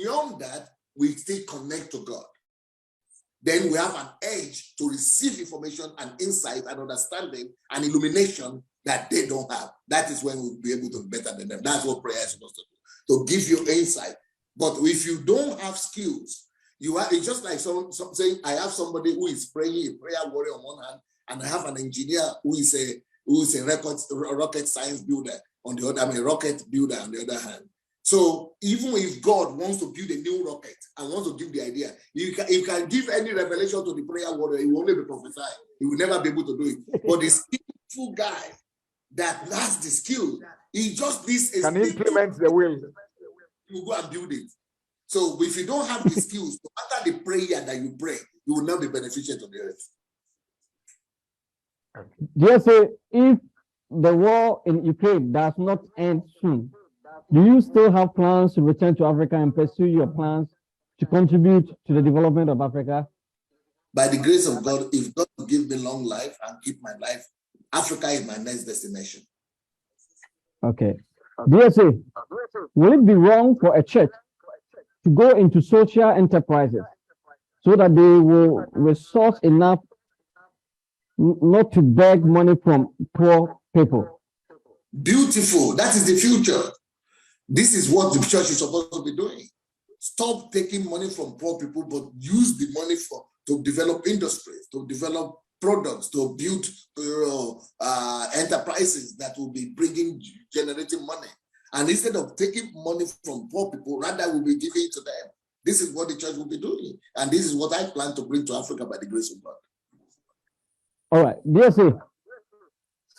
beyond that, we still connect to God. Then we have an edge to receive information and insight and understanding and illumination that they don't have. That is when we'll be able to be better than them. That's what prayer is supposed to do, to give you insight. But if you don't have skills, it's just like saying, I have somebody who is praying, a prayer warrior on one hand, and I have an engineer who is a rocket science builder on the other, a rocket builder on the other hand. So even if God wants to build a new rocket and wants to give the idea, you can give any revelation to the prayer warrior, he will only be prophesying. He will never be able to do it. But the skillful guy that has the skill, he just needs a can implement the will. You go and build it. So if you don't have the skills, no matter the prayer that you pray, you will not be beneficial to the earth. Just say, if the war in Ukraine does not end soon, do you still have plans to return to Africa and pursue your plans to contribute to the development of Africa? By the grace of God, if God will give me long life and keep my life, Africa is my next destination. Okay. DSA, will it be wrong for a church to go into social enterprises so that they will resource enough not to beg money from poor people? Beautiful. That is the future. This is what the church is supposed to be doing. Stop taking money from poor people, but use the money to develop industries, to develop products, to build enterprises that will be generating money. And instead of taking money from poor people, rather we'll be giving it to them. This is what the church will be doing. And this is what I plan to bring to Africa by the grace of God. All right. DSA,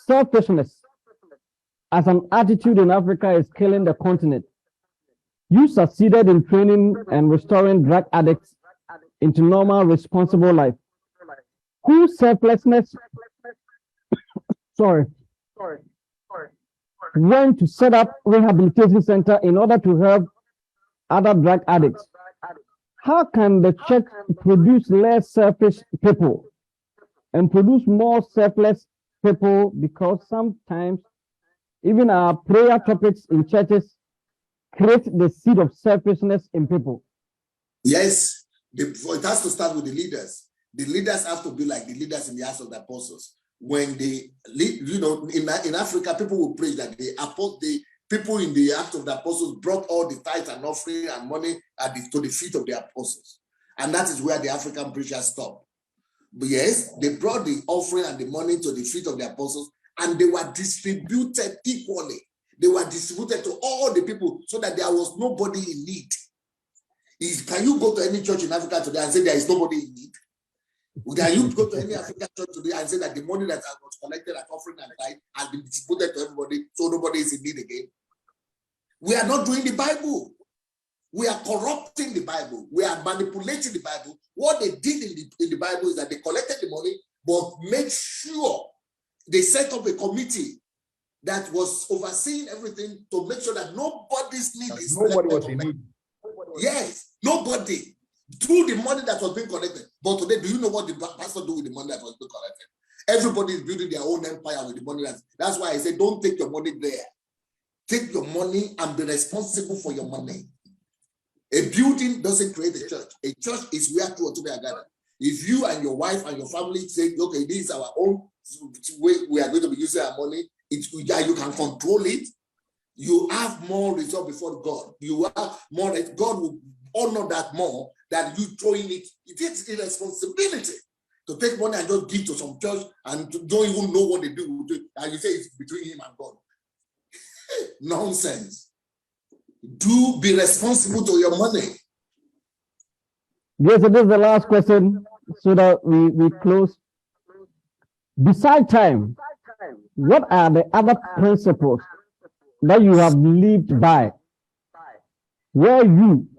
selfishness as an attitude in Africa is killing the continent. You succeeded in training and restoring drug addicts into normal, responsible life. Whose selflessness went to set up rehabilitation center in order to help other drug addicts? How can the church produce less selfish people and produce more selfless people? Because sometimes even our prayer topics in churches create the seed of selfishness in people. Yes, it has to start with the leaders. The leaders have to be like the leaders in the Acts of the Apostles. When they lead, in Africa, people will preach that the people in the Acts of the Apostles brought all the tithes and offering and money to the feet of the apostles. And that is where the African preachers stop. But yes, they brought the offering and the money to the feet of the apostles, and they were distributed equally. They were distributed to all the people so that there was nobody in need. Can you go to any church in Africa today and say there is nobody in need? Can you go to any African church today and say that the money that was collected as offering and tithe has been distributed to everybody so nobody is in need again? We are not doing the Bible. We are corrupting the Bible. We are manipulating the Bible. What they did in the Bible is that they collected the money, but made sure they set up a committee that was overseeing everything to make sure that nobody's need is nobody was in need. Yes, nobody. Through the money that was being collected. But today, do you know what the pastor do with the money that was being collected? Everybody is building their own empire with the money. That's why I say, don't take your money there. Take your money and be responsible for your money. A building doesn't create a church. A church is where two or three are gathered. If you and your wife and your family say, okay, this is our own way we are going to be using our money, you can control it. You have more result before God. You have more, God will honor that more than you throwing it. It is a responsibility to take money and just give to some church and don't even know what they do with it. And you say it's between him and God. Nonsense. Do be responsible to your money. Yes, it is the last question so that we close. Beside time, what are the other principles that you have lived by? Were you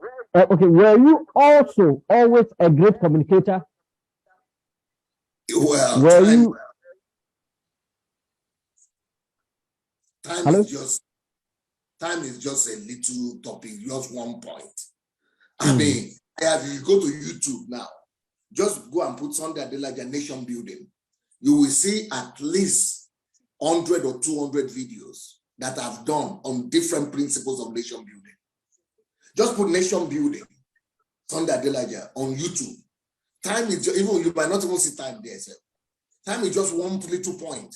also always a great communicator? Well, time is just a little topic, just one point. I mean, if you go to YouTube now, just go and put Sunday Adelaja nation building. You will see at least 100 or 200 videos that I've done on different principles of nation building. Just put nation building, Sunday Adelaja on YouTube. Time is even you might not even see time there. So time is just one little point.